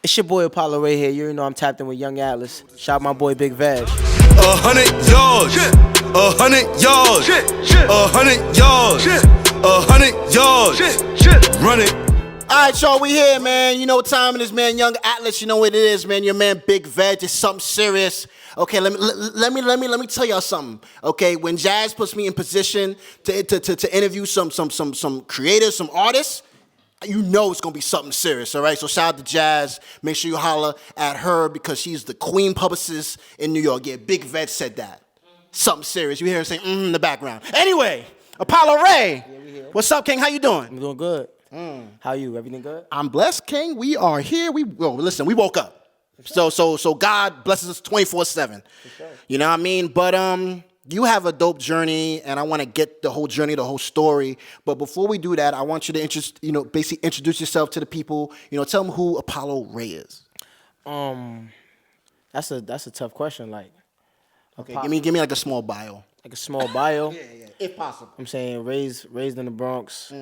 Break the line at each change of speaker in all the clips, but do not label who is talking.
It's your boy Apollo Ray here. You know I'm tapped in with Young Atlas. Shout my boy Big Veg.
100 yards, 100 yards, 100 yards, 100 yards, run it.
All right, y'all, we here, man. You know what time it is, man. Young Atlas, you know what it is, man. Your man Big Veg. It's something serious. Okay, let me tell y'all something. Okay, when Jazz puts me in position to interview some creators, some artists, you know it's gonna be something serious, all right? So shout out to Jazz. Make sure you holler at her because she's the queen publicist in New York. Yeah, Big Vet said that. Something serious. You hear her saying in the background. Anyway, Apollo Ray. Yeah, what's up, King? How you doing?
I'm doing good. How you? Everything good?
I'm blessed, King. We are here. Listen, we woke up. Sure. So God blesses us 24/7. Sure. You know what I mean? But you have a dope journey, and I want to get the whole journey, the whole story. But before we do that, I want you to basically introduce yourself to the people. Tell them who Apollo Ray is.
That's a tough question. Like,
okay, give me like a small bio.
Like a small bio.
Yeah, if possible.
I'm saying raised in the Bronx,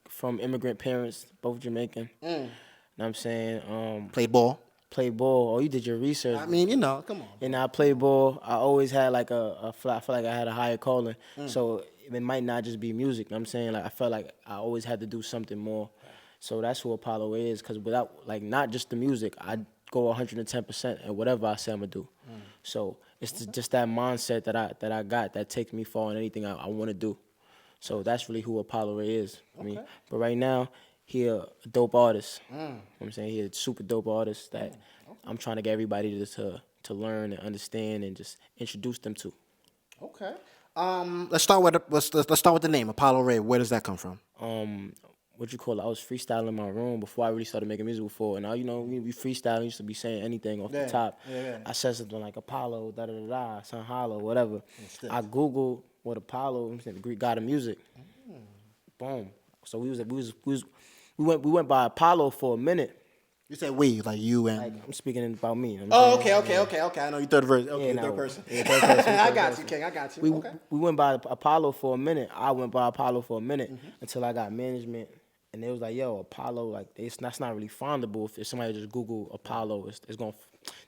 from immigrant parents, both Jamaican. Know what I'm saying?
Played ball.
Played ball. Oh, you did your research.
I mean, come on.
And I played ball. I always had like I feel like I had a higher calling. So it might not just be music. You know what I'm saying? Like I felt like I always had to do something more. So that's who Apollo is. Because without not just the music, I go 110% at whatever I say I'm gonna do. So it's just that mindset that I got that takes me far in anything I want to do. So that's really who Apollo Ray is. I mean, but right now, he a dope artist. You know what I'm saying? He a super dope artist that I'm trying to get everybody to learn and understand and just introduce them to.
Okay. Let's start with the name Apollo Ray. Where does that come from?
What you call it? I was freestyling in my room before I really started making music before. And now we freestyling. Used to be saying anything off the top. Yeah. I said something like Apollo, da da da da, Sun Hollow, whatever. I Googled what Apollo, the Greek god of music. Boom. So we went by Apollo for a minute.
You said we, like you and...
Like, I'm speaking about me.
Okay. I know you third person. Okay, third person.
Yeah, third person.
I got you, King. I got you.
We went by Apollo for a minute. I went by Apollo for a minute until I got management. And they was like, yo, Apollo, like, that's not really findable. If somebody just Google Apollo, it's going to...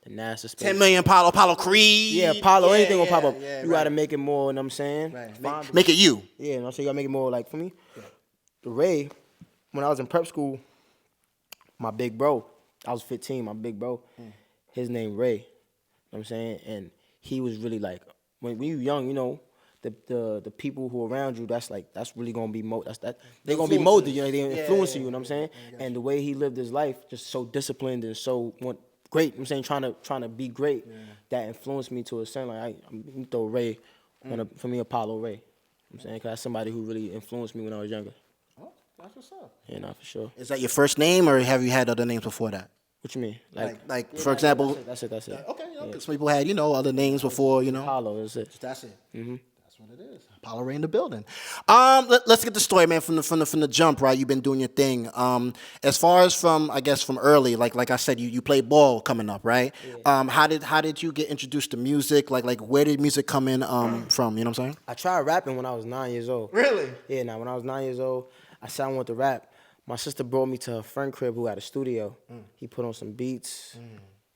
The NASA space.
10 million Apollo Creed.
Yeah, Apollo, anything will pop up. You got to make it more, you know what I'm saying?
Right. Make it you.
Yeah, you know what I'm saying? You got to make it more like, for me, the Ray, when I was in prep school, my big bro, I was 15, my big bro, his name Ray, you know what I'm saying? And he was really like, when you young, the people who are around you, that's really gonna be they're gonna be molded, they're influencing you, you know what I'm saying? And the way he lived his life, just so disciplined and so great, you know what I'm saying, trying to be great, that influenced me to a certain, like, I'm throw Ray for me, Apollo Ray. You know what I'm saying? Because that's somebody who really influenced me when I was younger.
Oh, that's what's up.
Yeah, no, for sure.
Is that your first name, or have you had other names before that?
What you mean?
Like for example...
That's it.
Okay, because people had, other names before,
Apollo, that's it.
That's it. That's what it is. Apollo Ray in the building. Let's get the story, man, from the jump, right? You've been doing your thing. As far as from early, like I said, you played ball coming up, right? Yeah. How did you get introduced to music? Like where did music come in from? You know what I'm saying?
I tried rapping when I was 9 years old.
Really?
Yeah. Now when I was 9 years old, I said I wanted to rap. My sister brought me to her friend crib who had a studio. He put on some beats.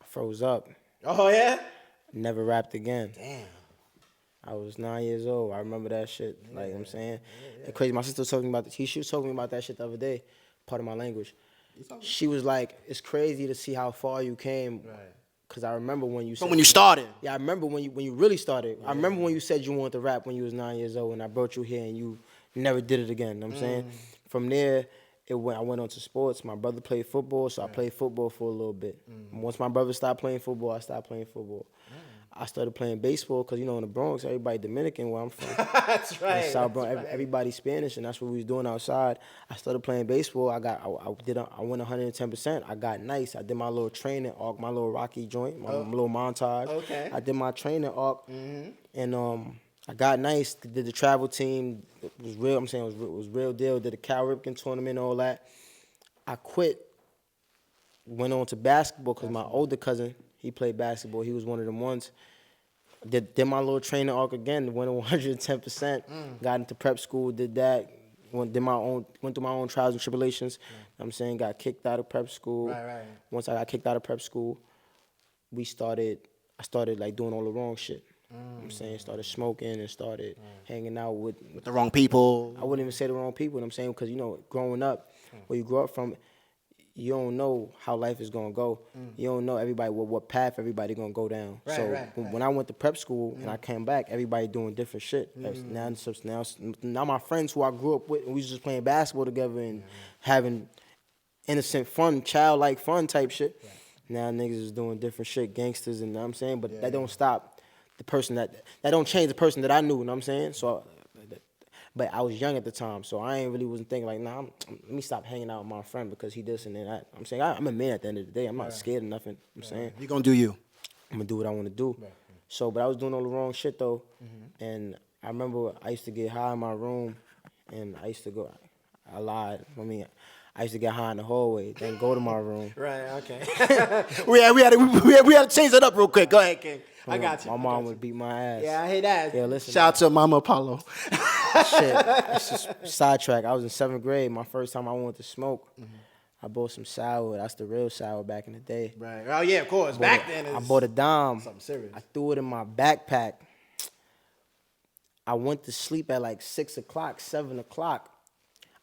I froze up.
Oh yeah?
Never rapped again.
Damn.
I was 9 years old. I remember that shit. Like, you know what I'm saying? And crazy. My sister was talking about she was talking about that shit the other day, part of my language. She was like, it's crazy to see how far you came. Right. Because I remember when you
when you started.
Yeah, I remember when you really started. Yeah. I remember when you said you wanted to rap when you was 9 years old, and I brought you here and you never did it again. You know what I'm saying? From there, I went on to sports. My brother played football, so I played football for a little bit. Once my brother stopped playing football, I stopped playing football. I started playing baseball because, in the Bronx, everybody Dominican where I'm from.
That's right.
In South Bronx, everybody Spanish, and that's what we was doing outside. I started playing baseball. I went 110%. I got nice. I did my little training arc, my little Rocky joint, my little montage.
Okay.
I did my training arc, and I got nice. Did the travel team. It was real. I'm saying it was real deal. Did the Cal Ripken tournament, all that. I quit. Went on to basketball because my older cousin, he played basketball. He was one of them ones. Did my little training arc again. Went 110%. Got into prep school. Did that. went through my own trials and tribulations. You know what I'm saying, got kicked out of prep school.
Right.
Once I got kicked out of prep school, I started like doing all the wrong shit. You know what I'm saying, started smoking and started hanging out with
The wrong people.
I wouldn't even say the wrong people. You know what I'm saying, because growing up, where you grow up from, you don't know how life is gonna go. You don't know everybody what path everybody gonna go down. When I went to prep school and I came back, everybody doing different shit. Now my friends who I grew up with, we was just playing basketball together and having innocent fun, childlike fun type shit. Now niggas is doing different shit, gangsters, and you know what I'm saying, but that don't stop the person that don't change the person that I knew. You know what I'm saying? So. But I was young at the time, so I wasn't thinking like, nah, let me stop hanging out with my friend because he this and that. I'm saying I'm a man at the end of the day. I'm not scared of nothing. I'm saying
You gonna do you.
I'm gonna do what I want to do. So, but I was doing all the wrong shit though, and I remember I used to get high in my room, and I used to go. I lied. I used to get high in the hallway, then go to my room.
Right. Okay. we had to change that up real quick. Go ahead, King. I got you.
My mom would beat my ass.
Yeah, I hate that.
Yeah, listen.
Shout out to Mama Apollo.
Shit, it's just sidetrack. I was in 7th grade. My first time I wanted to smoke, I bought some sour. That's the real sour back in the day.
Right. Oh yeah, of course. Back then,
I bought a dime.
Something serious.
I threw it in my backpack. I went to sleep at like 6 o'clock, 7 o'clock.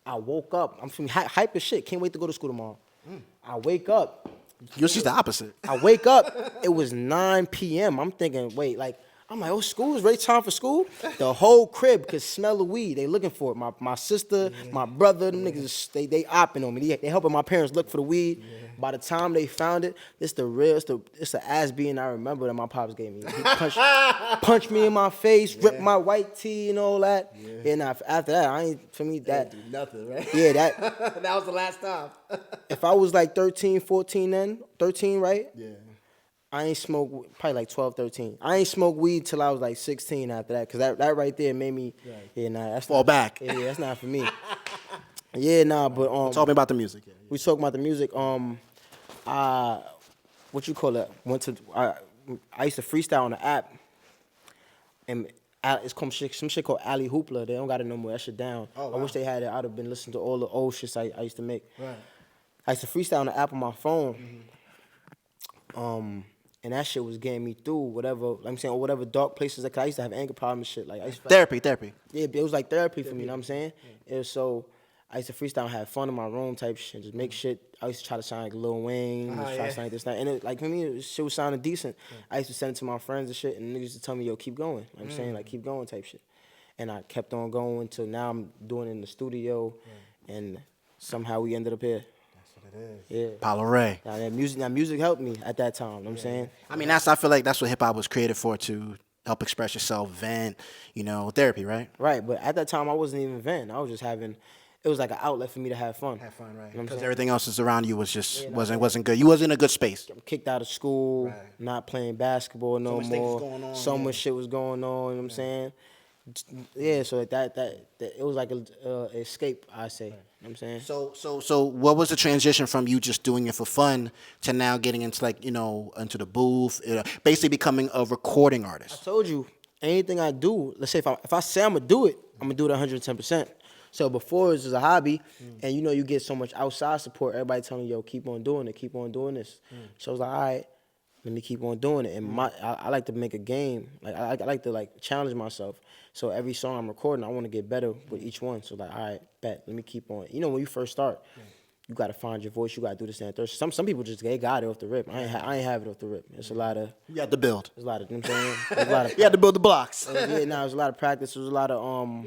I woke up. I'm feeling hype as shit. Can't wait to go to school tomorrow. I wake up.
You're just the opposite.
I wake up. It was 9 p.m. I'm thinking, wait, like. I'm like, oh, school is ready, time for school? The whole crib could smell the weed. They looking for it. My sister, my brother, them niggas, they opping on me. They helping my parents look for the weed. By the time they found it, it's the ass beating I remember that my pops gave me. He punched me in my face, ripped my white tee and all that. And after that, for me, that.
Didn't do nothing, right?
Yeah, that.
That was the last time.
If I was like 13, 14 then, 13, right?
Yeah.
I ain't smoked, probably like 12, 13. I ain't smoked weed till I was like 16 after that, because that right there made me, that's
fall back.
Yeah, that's not for me. But
Talk me about the music. Yeah.
we talking about the music. What you call it? I used to freestyle on the app, and it's called some shit called Alley Hoopla. They don't got it no more. That shit down.
Oh, wow.
I wish they had it. I'd have been listening to all the old shits I used to make.
Right.
I used to freestyle on the app on my phone. And that shit was getting me through whatever, like I'm saying, or whatever dark places. Like I used to have anger problems and shit. Like I used to,
Therapy.
Yeah, it was like therapy for me. You know what I'm saying? It was so. I used to freestyle and have fun in my room type shit, just make shit. I used to try to sound like Lil Wayne, just try to sound like this, that. And it, like for me, shit was sounding decent. I used to send it to my friends and shit, and niggas used to tell me, yo, keep going. You know what I'm saying? Like, keep going type shit. And I kept on going until now I'm doing it in the studio, and somehow we ended up here. Yeah.
Apollo Ray.
Now music helped me at that time, you know what I'm saying?
I mean, I feel like that's what hip hop was created for, to help express yourself, vent, therapy, right?
Right, but at that time I wasn't even venting. I was just having, it was like an outlet for me to have fun.
Have fun, right?
You know
Because everything else is around you was just wasn't good. You wasn't in a good space.
I'm kicked out of school, not playing basketball no more. So much shit was going on, you know what I'm saying? Yeah, so that it was like an escape, I say. You know what I'm saying?
So what was the transition from you just doing it for fun to now getting into into the booth, basically becoming a recording artist?
I told you, anything I do, let's say if I say I'm gonna do it, I'm gonna do it 110%. So before it was just a hobby, and you get so much outside support, everybody telling you, yo, keep on doing it, keep on doing this. So I was like, all right, let me keep on doing it. And I like to make a game. Like I like to challenge myself. So every song I'm recording, I want to get better with each one. So all right, bet, let me keep on. When you first start, you got to find your voice. You got to do this and that. There's some people just they got it off the rip. I ain't have it off the rip. It's a lot of.
You had to build.
There's a lot of. You know what I'm saying? There's a lot of.
You had to build the blocks.
There's a lot of practice. There's a lot of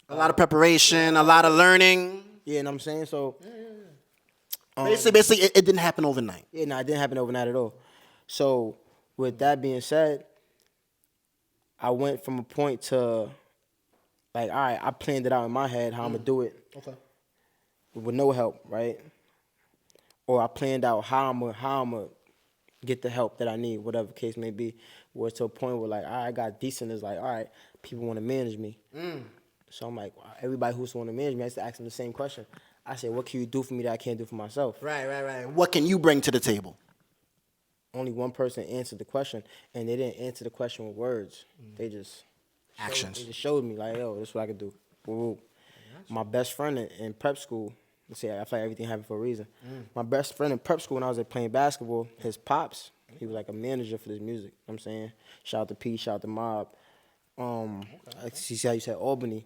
A lot of preparation, a lot of learning.
Yeah, you know what I'm saying? So.
Basically, it didn't happen overnight.
Yeah, no, it didn't happen overnight at all. So, with that being said, I went from a point to, all right, I planned it out in my head how I'm going to do it.
Okay.
With no help, right? Or I planned out how I'm going to get the help that I need, whatever the case may be. Where to a point where, all right, I got decent. It's all right, people want to manage me. So I'm like, everybody who's want to manage me, I used to ask them the same question. I said, what can you do for me that I can't do for myself?
Right. What can you bring to the table?
Only one person answered the question, and they didn't answer the question with words. They just
actions.
They just showed me yo, this is what I could do. Woo. My best friend in prep school. Let's say I feel like everything happened for a reason. My best friend in prep school when I was playing basketball, his pops, he was like a manager for this music. You know what I'm saying? Shout out to P, shout out to Mob. I see how you said Albany.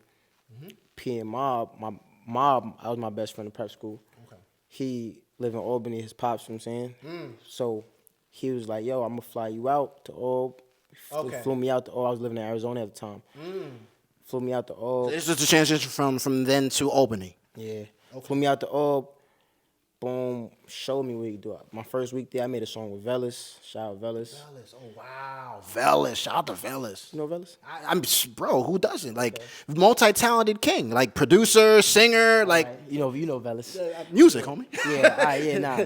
P and Mob, I was my best friend in prep school.
Okay.
He lived in Albany, his pops, you know what I'm saying? So he was like, yo, I'm gonna fly you out to Alb.
Okay.
Flew me out to Alb. I was living in Arizona at the time. Flew me out to Alb.
This is the transition from then to Albany.
Yeah. Flew me out to Alb. Boom. Showed me what you do. My first week there, I made a song with Velas. Shout out Velas.
Velas, oh wow. Velas, shout out to Velas.
You know Velas?
I'm bro, who doesn't? Like multi-talented king, like producer, singer, like
You know Velas.
music, homie.
Yeah, all right, yeah, nah.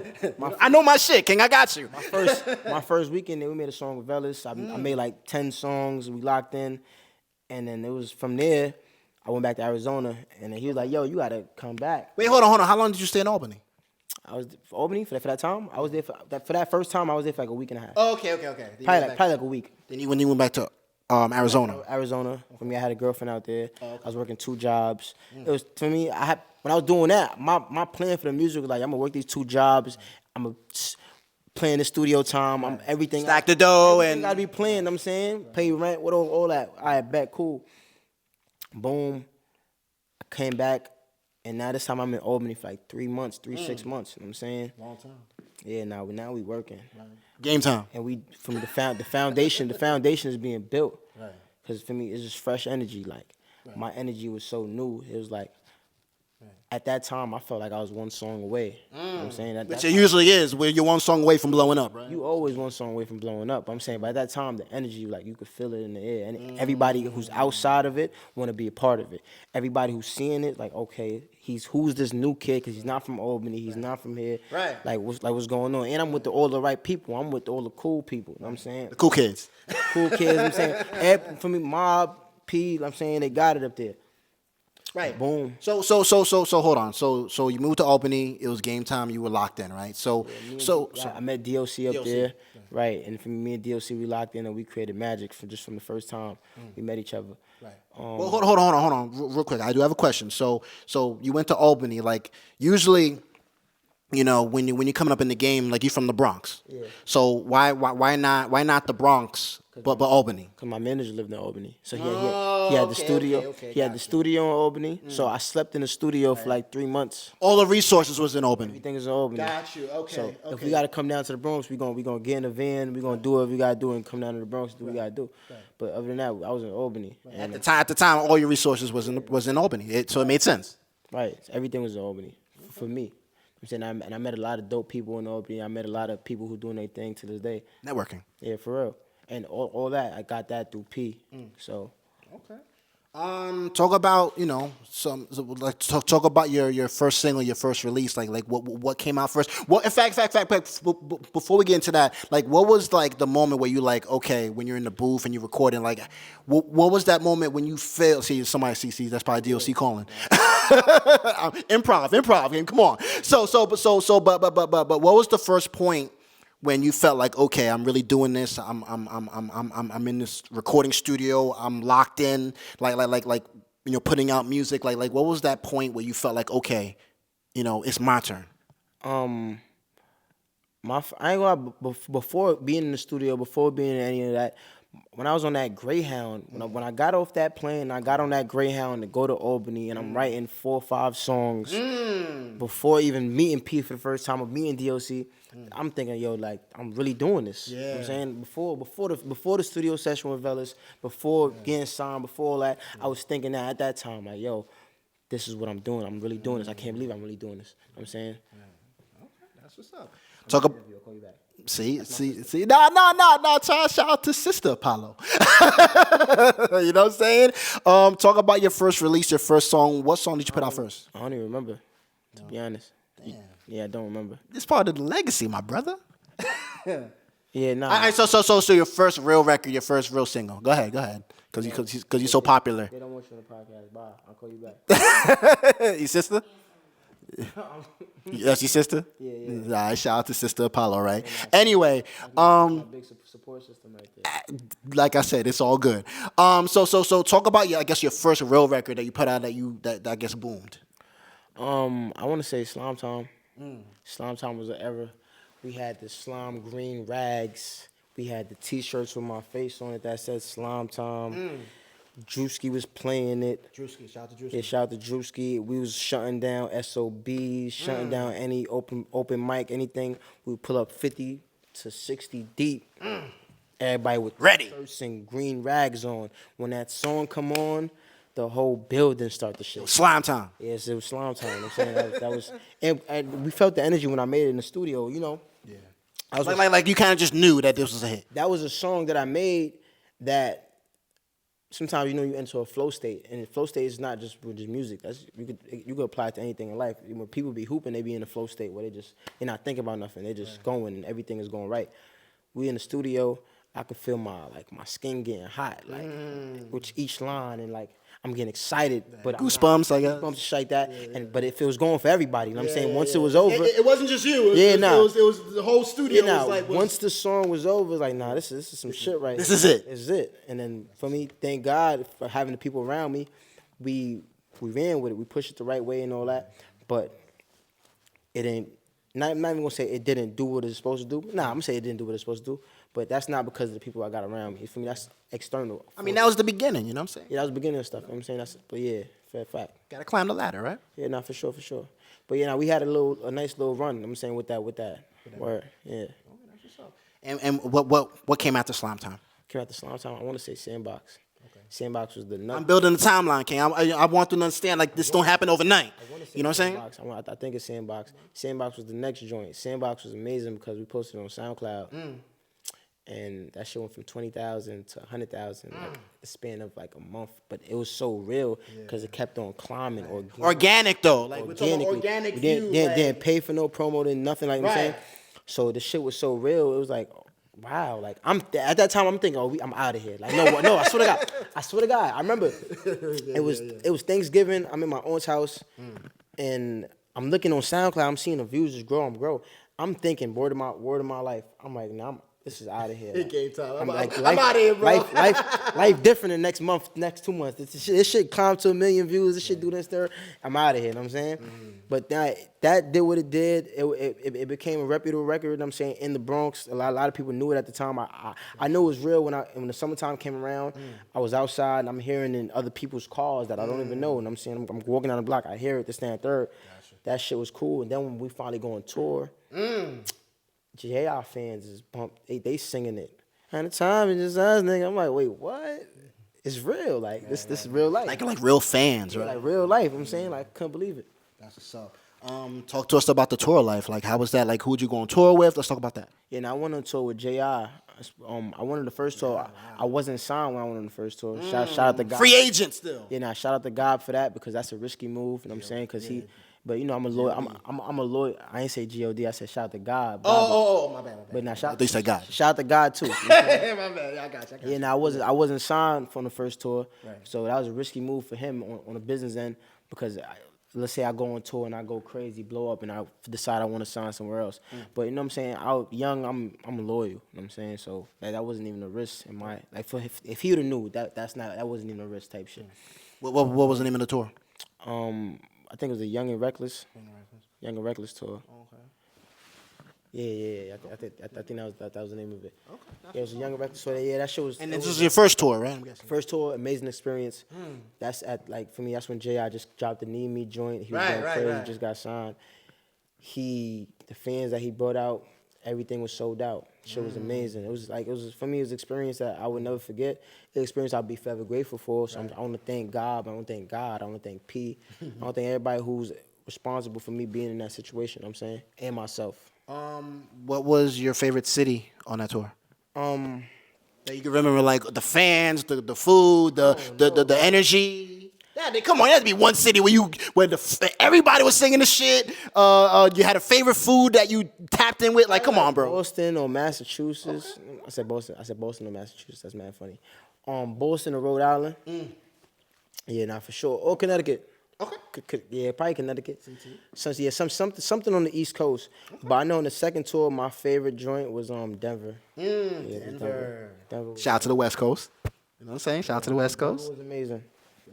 I know my shit, king. I got you.
My first weekend there, we made a song with Velas. I made like 10 songs. We locked in. And then it was from there, I went back to Arizona. And then he was like, yo, you got to come back.
Wait, hold on. How long did you stay in Albany?
I was for Albany for that time. I was there for that first time. I was there for like a week and a half.
Oh, okay.
Probably like a week.
Then when you went back to Arizona.
Arizona. For me, I had a girlfriend out there. I was working 2 jobs. It was for me. When I was doing that, my plan for the music was like, I'm gonna work these 2 jobs. I'm gonna play in the studio time. I'm everything.
Stack the dough and
gotta be playing. You know what I'm saying, pay rent, what all that. All right, bet, cool. Boom. I came back. And now this time I'm in Albany for like 3 months, 6 months. You know what I'm saying?
Long time.
Yeah, now we working. Right.
Game time.
And we from the foundation is being built.
Right.
Cause for me it's just fresh energy. Like my energy was so new. It was like at that time I felt like I was one song away. You know what I'm saying?
Which it usually is, where you're one song away from blowing up, right?
You always one song away from blowing up. I'm saying by that time the energy, like you could feel it in the air. And everybody who's outside of it wanna be a part of it. Everybody who's seeing it, like, okay, who's this new kid? Cause he's not from Albany, he's not from here.
Right.
Like what's going on? And I'm with all the right people. I'm with all the cool people. You know what I'm saying?
The cool kids.
Cool kids, you know what I'm saying? For me, Mob, P, you know what I'm saying, they got it up there.
Right.
Boom.
So hold on. So you moved to Albany. It was game time. You were locked in, right? So
I met DOC up there, right? And for me and DOC, we locked in and we created magic from the first time we met each other.
Right. Well, hold on, real quick. I do have a question. So you went to Albany. Like usually, you know, when you're coming up in the game, like you're from the Bronx. Yeah. So why not the Bronx, but Albany?
Cause my manager lived in Albany, so he had the studio. He had the studio in Albany, so I slept in the studio for like 3 months.
All the resources was in Albany.
Everything is in Albany.
Got you. Okay.
So if we gotta come down to the Bronx, we gonna get in a van. We gonna do what we gotta do and come down to the Bronx. Do what we gotta do. Right. But other than that, I was in Albany.
Right. At the time, all your resources was in Albany. So it made sense.
Right. Everything was in Albany for me. I'm saying, and I met a lot of dope people in Albany. I met a lot of people who doing their thing to this day.
Networking.
Yeah, for real. And all that, I got that through P. So. Okay.
Talk about, you know, talk about your first single, your first release. Like what came out first. What, in fact, before we get into that, like what was like the moment where you like, okay, when you're in the booth and you're recording, like what was that moment when you feel? See, somebody see that's probably DOC calling. Improv. Come on. But what was the first point when you felt like, okay, I'm really doing this. I'm in this recording studio. I'm locked in. Like you know, putting out music. Like what was that point where you felt like, okay, you know, it's my turn?
I ain't gonna lie, before being in the studio, before being in any of that, when I was on that Greyhound, when I got off that plane, I got on that Greyhound to go to Albany, and I'm writing 4 or 5 songs before even meeting P for the first time, or meeting DOC. I'm thinking, yo, like I'm really doing this. Yeah. You know what I'm saying? Before the studio session with Velas, before getting signed, before all that, I was thinking that at that time, like, yo, this is what I'm doing. I'm really doing this. I can't believe I'm really doing this. You know what I'm saying?
Okay, that's what's up. I'll call you back. See. No. Shout out to Sister Apollo. You know what I'm saying? Talk about your first release, your first song. What song did you put out first?
I don't even remember, to be honest. Damn. Yeah, I don't remember.
It's part of the legacy, my brother.
Yeah, nah.
All right, so your first real record, your first real single. Go ahead. Cause you're so popular.
They don't want you on the podcast. Bye. I'll call you back.
Your sister? That's your sister?
Yeah.
All right, shout out to Sister Apollo, right? Anyway,
My big support system right there.
like I said, it's all good. So talk about your, I guess, your first real record that you put out that I guess boomed.
I want to say Slime Time. Slime Time was an era. We had the slime green rags. We had the T-shirts with my face on it that said Slime Time. Drewski was playing it.
Drewski, shout out to Drewski.
Yeah, shout out to Drewski. We was shutting down SOBs, shutting down any open mic, anything. We would pull up 50 to 60 deep. Everybody with
Ready.
shirts and green rags on. When that song come on, the whole building start to shake.
Slime Time.
Yes, it was Slime Time. You know what I'm saying that was and we felt the energy when I made it in the studio. You know.
Yeah.
I was
Like you kind of just knew that this was a hit.
that was a song that I made that sometimes you enter a flow state, and the flow state is not just with just music. That's you could apply it to anything in life. When people be hooping, they be in a flow state where they're not thinking about nothing. They just going and everything is going right. We in the studio, I could feel my skin getting hot, with each line, and I'm getting excited, but
Goosebumps, I guess.
Goosebumps, shit like that. But it feels going for everybody. You know what I'm saying? Once it was over,
It wasn't just you.
Yeah, nah.
It was the whole studio.
once the song was over, it was like, nah, this is some shit right
This
here.
is it.
This is it. And then for me, thank God for having the people around me. We ran with it. We pushed it the right way and all that. But it ain't. I'm not even gonna say it didn't do what it's supposed to do. Nah, I'm gonna say it didn't do what it's supposed to do. But that's not because of the people I got around me. For me, that's external.
I mean, that was the beginning. You know what I'm saying?
Yeah, that was the beginning of stuff. You know what I'm saying but yeah, fair fact.
Gotta climb the ladder, right?
Yeah, nah, for sure. But yeah, we had a nice little run. You know what I'm saying with that word. Yeah.
And what came after Slime Time?
Came out the Slime Time. I want to say Sandbox. Okay. Sandbox was the nut.
I'm building the timeline, King. I want them to understand this don't happen overnight. You know what I'm saying?
Sandbox. I think it's Sandbox. Sandbox was the next joint. Sandbox was amazing because we posted it on SoundCloud. And that shit went from 20,000 to 100,000, a span of a month. But it was so real because it kept on climbing.
Organic though, we're talking about organic
We
views.
didn't pay for no promo, didn't nothing like I'm saying. So the shit was so real. It was like, wow. At that time I'm thinking, I'm out of here. No, I swear to God. I remember it was Thanksgiving. I'm in my aunt's house, and I'm looking on SoundCloud. I'm seeing the views just grow. I'm thinking, word of my life. I'm like, nah, this is out of here.
It game time. I'm
life,
out of here, bro.
Life different the next month, next 2 months. This shit climb to 1 million views. This shit do this there. I'm out of here. You know what I'm saying? But that did what it did. It became a reputable record. You know what I'm saying, in the Bronx. A lot of people knew it at the time. I knew it was real when the summertime came around. I was outside and I'm hearing in other people's cars that I don't even know. And I'm saying I'm walking down the block. I hear it. This, that, and third. Gotcha. That shit was cool. And then when we finally go on tour. JR fans is pumped. They singing it. And the time is just us, nigga. I'm like, wait, what? It's real. This is real life.
Like real fans, right?
Like real life. I'm saying, I couldn't believe it.
That's what's up. Talk to us about the tour life. How was that? Who'd you go on tour with? Let's talk about that.
Yeah, and I went on tour with JR. I went on the first tour. I wasn't signed when I went on the first tour. Shout out to God.
Free agent still.
Yeah, shout out to God for that because that's a risky move. You know what I'm saying? Because but I'm a lawyer. I'm a lawyer. I ain't say God. I said shout out to God.
Oh, my bad.
But now shout.
They say God.
Shout out to God too.
My bad. I got you.
Yeah, now I wasn't signed from the first tour,
Right.
So that was a risky move for him on the business end because let's say I go on tour and I go crazy, blow up, and I decide I want to sign somewhere else. But you know what I'm saying? I was young. I'm loyal. You know what I'm saying? So that wasn't even a risk in my if he would have knew that wasn't even a risk type shit.
What was the name of the tour?
I think it was a Young and Reckless. Young and Reckless tour.
Oh, okay.
Yeah. I think that was the name of it. Okay. Yeah, it was a Young and Reckless tour. Yeah, that shit was.
And this was your first tour, right? I'm guessing.
First tour, amazing experience. That's for me. That's when JI just dropped the Need Me joint. He was going crazy. Just got signed. The fans that he brought out, everything was sold out. Shit was amazing. It was for me. It was an experience that I would never forget. It's an experience I'll be forever grateful for. So I want to thank God. I want to thank God. I want to thank P. I want to thank everybody who's responsible for me being in that situation. You know what I'm saying, and myself.
What was your favorite city on that tour? That you can remember, the fans, the food, the energy. Yeah, come on, there had to be one city where everybody was singing the shit. You had a favorite food that you tapped in with. Come on, bro.
Boston or Massachusetts. Okay. I said Boston or Massachusetts. That's mad funny. Boston or Rhode Island. Yeah, for sure. Or Connecticut.
Okay.
Yeah, probably Connecticut. So yeah, something on the East Coast. But I know on the second tour, my favorite joint was Denver. Yeah, it was
Denver.
Denver was,
Shout out to the West Coast. You know what I'm saying? Shout out to the West
Denver
Coast.
was amazing.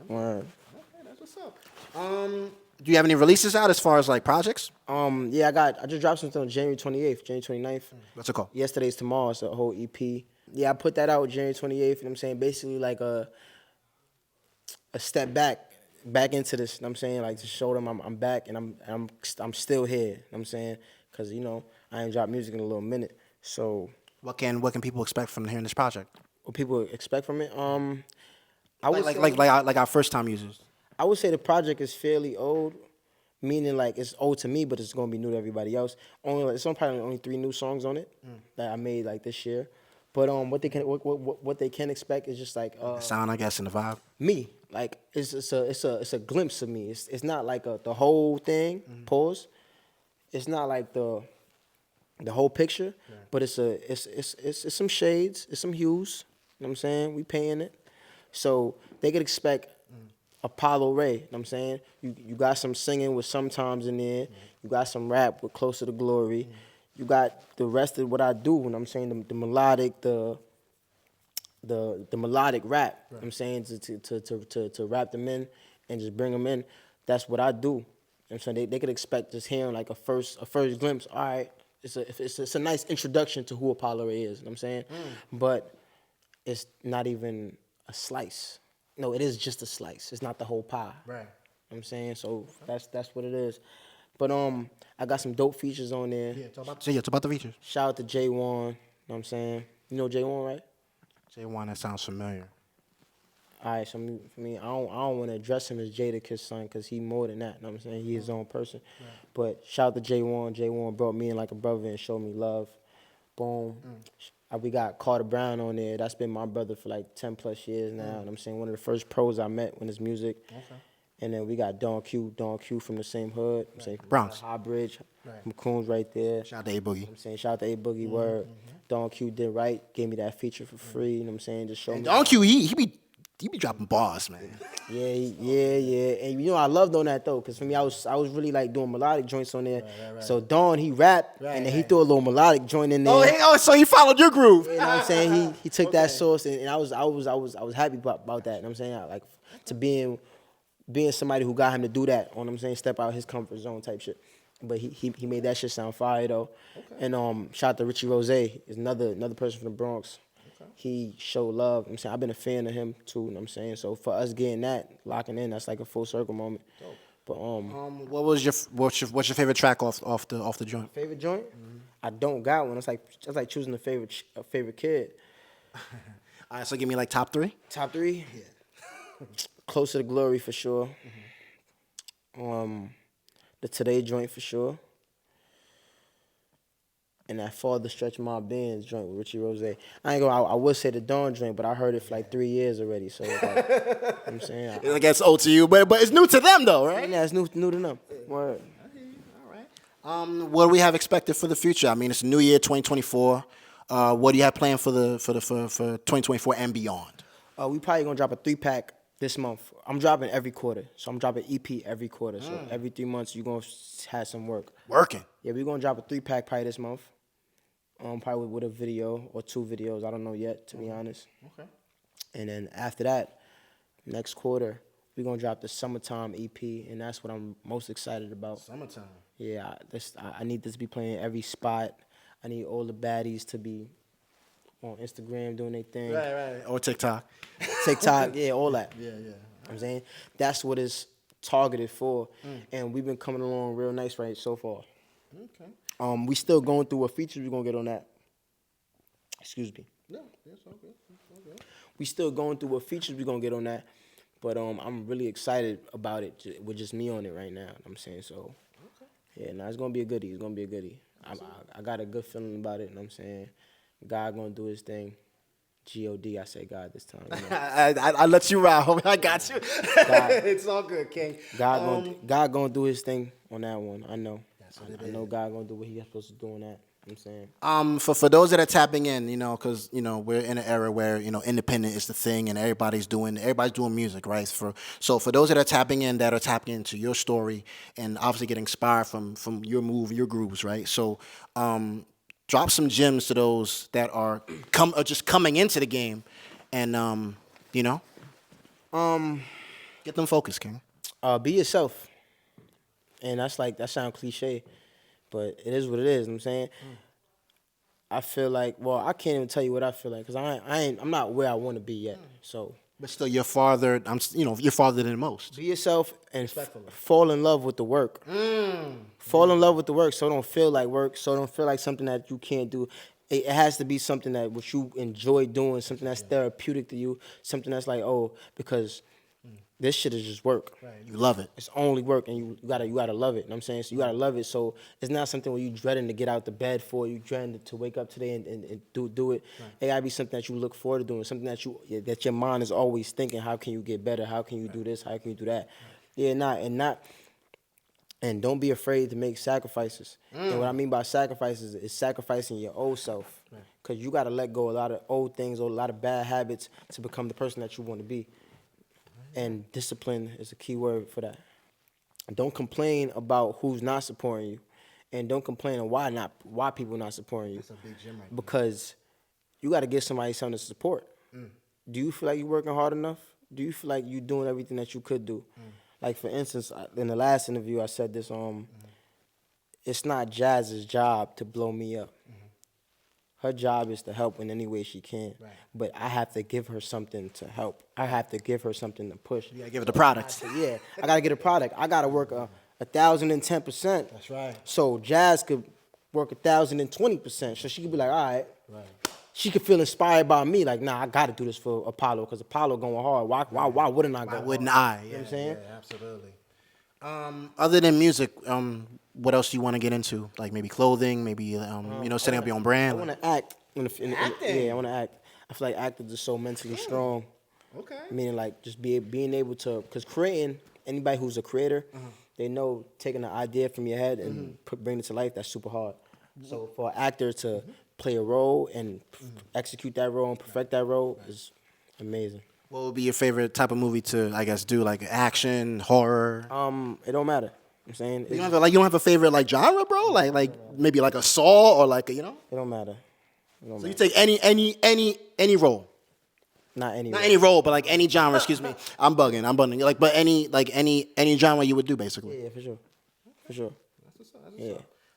Word.
Okay, that's what's up. Do you have any releases out as far as like projects?
Yeah, I just dropped something on January 28th, January 29th.
What's it called?
Yesterday's tomorrow, it's a whole EP. Yeah, I put that out January 28th, you know what I'm saying? Basically like a step back into this, you know what I'm saying? Like to show them I'm back and I'm still here, you know what I'm saying? Cause I ain't dropped music in a little minute. So
What can people expect from hearing this project?
what people expect from it? I would
Like our first time users.
I would say the project is fairly old, meaning like it's old to me, but it's gonna be new to everybody else. It's probably only 3 new songs on it that I made like this year. But what they can expect is just like
The sound, I guess, and the vibe.
me. Like it's a glimpse of me. It's not like the whole thing. Pause. It's not like the whole picture, but it's some shades, it's some hues. You know what I'm saying? We paying it, so they could expect Apollo Ray. You know what I'm saying? You got some singing with Sometimes in there. You got some rap with Closer to Glory. You got the rest of what I do. You know what I'm saying? The melodic, the melodic rap. You know what I'm saying to wrap them in and just bring them in. That's what I do. You know what I'm saying? They could expect just hearing like a first glimpse. All right, it's a nice introduction to who Apollo Ray is. You know what I'm saying? But it's not even a slice. No, it is just a slice. It's not the whole pie.
Right.
You know what I'm saying? So that's what it is. But I got some dope features on there.
Yeah, talk about the features.
Shout out to J1. You know what I'm saying? You know J1, right?
J1, that sounds familiar.
All right, so for me, I don't want to address him as Jadakiss' son because he more than that. You know what I'm saying? He his own person. Right. But shout out to J1. J1 brought me in like a brother and showed me love. Boom. We got Carter Brown on there. That's been my brother for like 10 plus years now. You know what I'm saying? One of the first pros I met when his music. Okay. And then we got Don Q from the same hood. I'm saying
Bronx.
High Bridge. McCoon's right there.
Shout out to A Boogie.
I'm saying shout out to A Boogie, word. Don Q did right, gave me that feature for free. You know what I'm saying? Just show me.
Don Q, he be dropping bars, man.
Yeah. And I loved on that though, cause for me I was really like doing melodic joints on there. Right. So Don he rapped and then he threw a little melodic joint in there.
So he followed your groove.
You know what I'm saying? He took that source and I was happy about that. You know what I'm saying? Like to being somebody who got him to do that. You know what I'm saying? Step out his comfort zone type shit. But he made that shit sound fire though. Okay. And shout out to Richie Rose, is another person from the Bronx. Okay. He showed love. I'm saying I've been a fan of him too. You know what I'm saying? So for us getting that, locking in, that's like a full circle moment. Dope. But
what's your favorite track off the joint?
Favorite joint? I don't got one. It's like choosing a favorite kid.
All right, so give me like top 3.
Top 3? Yeah. Closer to Glory for sure. The Today joint for sure. And that Father Stretch My Bands joint with Richie Rose. I would say the Dawn joint, but I heard it for like 3 years already. So like, you know what I'm saying?
I guess old to you, but it's new to them though, right?
Yeah, it's new to them. Word.
All right. What do we have expected for the future? I mean, it's a new year, 2024. What do you have planned for 2024 and beyond?
We probably gonna drop a 3-pack this month. I'm dropping every quarter. So I'm dropping EP every quarter. So every 3 months, you're going to have some work.
Working?
Yeah, we're going to drop a 3-pack probably this month. Probably with a video or 2 videos. I don't know yet, to be honest. Okay. And then after that, next quarter, we're going to drop the Summertime EP. And that's what I'm most excited about.
Summertime?
Yeah, I need this to be playing every spot. I need all the baddies to be on Instagram doing their thing.
Right. Or TikTok.
Yeah, all that.
Yeah.
You know what I'm saying? That's what it's targeted for. And we've been coming along real nice right so far. Okay. We still going through what features we're going to get on that. Excuse me.
No, it's all good.
We still going through what features we're going to get on that. But I'm really excited about it with just me on it right now. You know what I'm saying? So, yeah, it's going to be a goodie. It's going to be a goodie. I got a good feeling about it. You know what I'm saying? God going to do his thing. G-O-D, I say God this time. You know?
I let you ride, homie. I got you. It's all good, King.
God gonna do his thing on that one. I know. I know God gonna do what he's supposed to do on that. You know I'm saying?
For those that are tapping in, because we're in an era where independent is the thing, and everybody's doing music, right? So for those that are tapping into your story, and obviously get inspired from your move, your grooves, right? So drop some gems to those that are just coming into the game, and get them focused, King.
Be yourself, and that sounds cliche, but it is what it is. You know what I'm saying. I feel like, I can't even tell you what I feel like, because I'm not where I want to be yet. So,
But still, you're farther. You're farther than most.
be yourself and fall in love with the work. Fall in love with the work, so it don't feel like work. So it don't feel like something that you can't do. It has to be something that what you enjoy doing, something that's therapeutic to you, something that's like, because this shit is just work.
Right. You love it.
It's only work, and you gotta love it. You know what I'm saying? So you gotta love it. So it's not something where you dreading to get out the bed for, you dreading to wake up today and do it. Right. It gotta be something that you look forward to doing, something that your mind is always thinking, how can you get better? How can you do this? How can you do that? Right. And don't be afraid to make sacrifices. And what I mean by sacrifices is sacrificing your old self. Because you got to let go of a lot of old things or a lot of bad habits to become the person that you want to be. And discipline is a key word for that. Don't complain about who's not supporting you. And don't complain on why people not supporting you. That's a big gem right there. Because you got to give somebody something to support. Do you feel like you're working hard enough? Do you feel like you're doing everything that you could do? Like, for instance, in the last interview, I said this, it's not Jazz's job to blow me up. Her job is to help in any way she can. Right. But I have to give her something to help. I have to give her something to push.
You gotta give her the product.
I gotta get a product. I gotta work 1,010%.
That's right.
So Jazz could work 1,020%. So she could be like, all right. Right. She could feel inspired by me, like, nah, I gotta do this for Apollo, because Apollo going hard. Why wouldn't I go hard?
Why wouldn't I?
You know what I'm saying?
Yeah, absolutely. Other than music, what else do you want to get into? Like maybe clothing, maybe setting up your own brand.
I want to act. I want to act. I feel like actors are so mentally strong.
Okay.
Meaning like just being able to, because creating, anybody who's a creator, they know taking an idea from your head and bringing it to life, that's super hard. So for an actor to play a role and execute that role and perfect that role is amazing.
What would be your favorite type of movie to, I guess, do? Like action, horror?
It don't matter. I'm saying
you don't have a favorite like genre, bro? Like maybe like a Saw or like a,
It don't matter.
So you take any role.
Not any
role, but like any genre. Excuse me, I'm bugging. Like, but any genre you would do basically.
Yeah, for sure. That's what's up.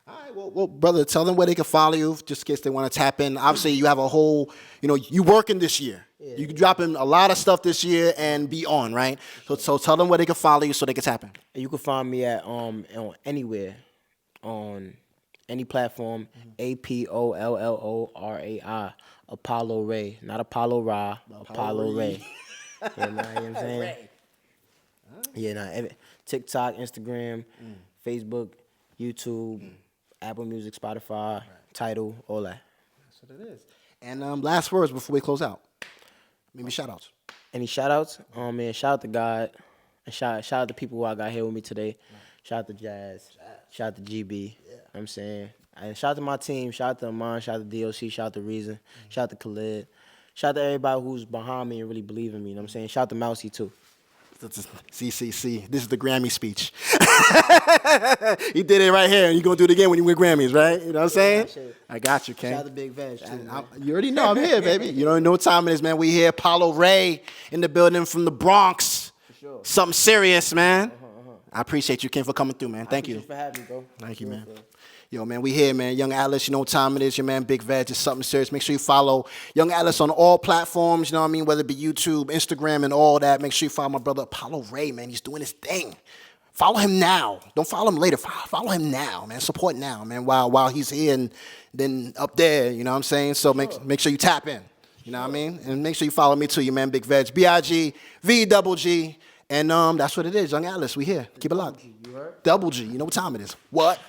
All right, well, brother, tell them where they can follow you, just in case they want to tap in. Obviously, you have a whole, you working this year. Yeah. You dropping a lot of stuff this year and beyond, right? So tell them where they can follow you so they can tap in.
You can find me at on anywhere, on any platform. APOLLORAI, Apollo Ray, not Apollo Ra, Apollo Ray. You know what I'm saying? Ray. Yeah, TikTok, Instagram, Facebook, YouTube, Apple Music, Spotify, Tidal, all that.
That's what it is. And last words before we close out. Maybe shout outs.
Any shout outs? Man, shout out to God. And shout out to people who I got here with me today. Shout out to Jazz. Shout out to GB. Yeah. You know what I'm saying? And shout out to my team. Shout out to Amon. Shout out to DOC. Shout out to Reason. Shout out to Khalid. Shout out to everybody who's behind me and really believe in me. You know what I'm saying? Shout out to Mousy too. See. This is the Grammy speech. He did it right here, and you're going to do it again when you win Grammys, right? You know what I'm saying? I got you, King. Shout out to Big Veg, too.
You already know I'm here, baby. You don't know what time it is, man. We here. Apollo Ray in the building from the Bronx. For sure. Something serious, man. I appreciate you, King, for coming through, man. Thank you.
Thank you for having me, bro.
Thank you, man. Yo, man, we here, man. Young Atlas, you know what time it is. Your man, Big Veg, is something serious. Make sure you follow Young Atlas on all platforms, you know what I mean? Whether it be YouTube, Instagram, and all that. Make sure you follow my brother, Apollo Ray, man. He's doing his thing. Follow him now. Don't follow him later. Follow him now, man. Support now, man, while he's here and then up there, you know what I'm saying? So make sure you tap in, you know what I mean? And make sure you follow me, too, your man, Big Veg. BIG, and that's what it is. Young Atlas, we here. Keep it locked. Double G. You know what time it is. What?